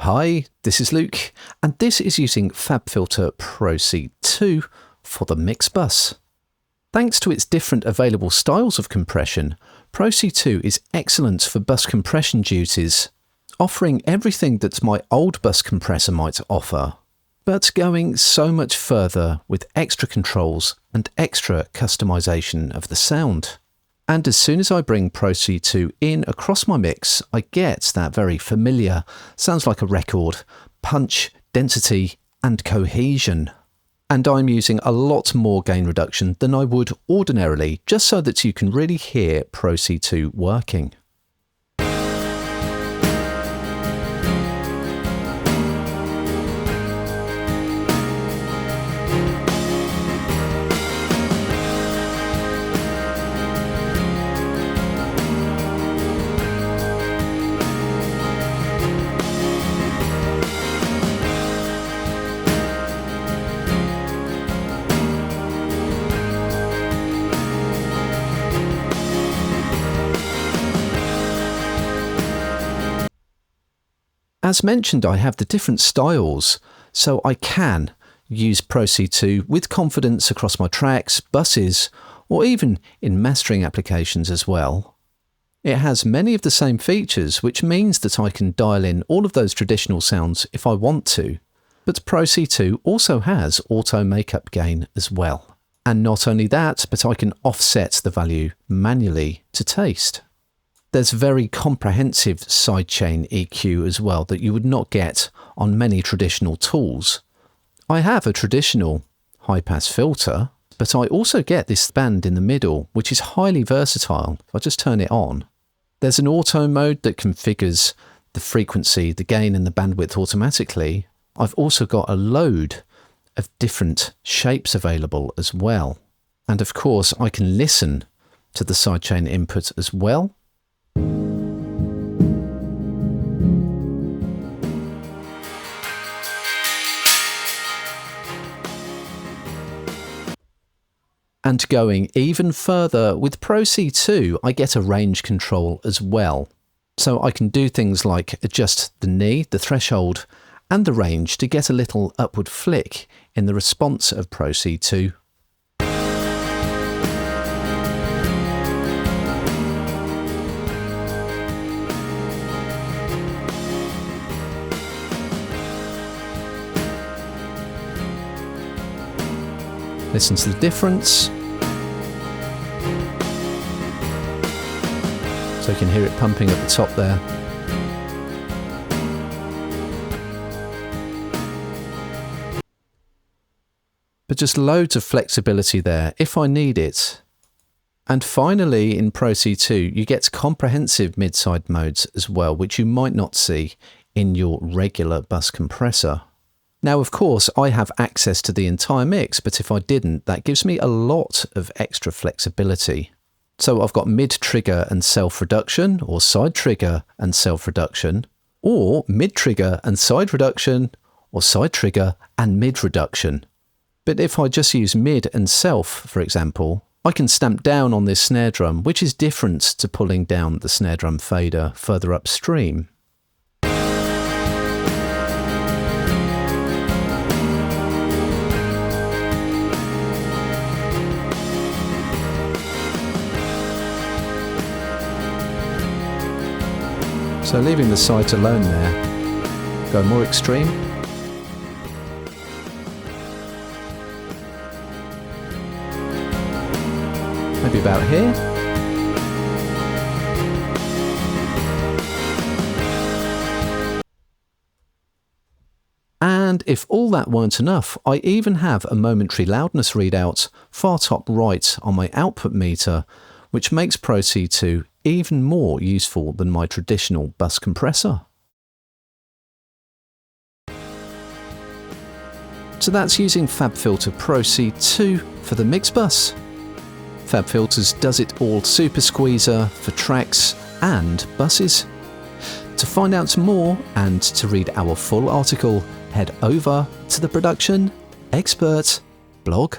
Hi, this is Luke, and this is using FabFilter Pro C2 for the mix bus. Thanks to its different available styles of compression, Pro C2 is excellent for bus compression duties, offering everything that my old bus compressor might offer, but going so much further with extra controls and extra customization of the sound. And as soon as I bring Pro C2 in across my mix, I get that very familiar, sounds like a record, punch, density and cohesion. And I'm using a lot more gain reduction than I would ordinarily, just so that you can really hear Pro C2 working. As mentioned, I have the different styles, so I can use Pro C2 with confidence across my tracks, buses, or even in mastering applications as well. It has many of the same features, which means that I can dial in all of those traditional sounds if I want to. But Pro C2 also has auto makeup gain as well. And not only that, but I can offset the value manually to taste. There's very comprehensive sidechain EQ as well that you would not get on many traditional tools. I have a traditional high-pass filter, but I also get this band in the middle, which is highly versatile. If I just turn it on, there's an auto mode that configures the frequency, the gain and the bandwidth automatically. I've also got a load of different shapes available as well. And of course, I can listen to the sidechain input as well. And going even further, with Pro C2, I get a range control as well. So I can do things like adjust the knee, the threshold, and the range to get a little upward flick in the response of Pro C2. Listen to the difference. So you can hear it pumping at the top there. But just loads of flexibility there if I need it. And finally, in Pro C2, you get comprehensive mid-side modes as well, which you might not see in your regular bus compressor. Now, of course, I have access to the entire mix, but if I didn't, that gives me a lot of extra flexibility. So I've got mid-trigger and self-reduction, or side-trigger and self-reduction, or mid-trigger and side-reduction, or side-trigger and mid-reduction. But if I just use mid and self, for example, I can stamp down on this snare drum, which is different to pulling down the snare drum fader further upstream. So leaving the sides alone there, go more extreme. Maybe about here. And if all that weren't enough, I even have a momentary loudness readout far top right on my output meter, which makes Pro C2 even more useful than my traditional bus compressor. So that's using FabFilter Pro C2 for the mix bus. FabFilters does it all super squeezer for tracks and buses. To find out more and to read our full article, head over to the Production Expert blog.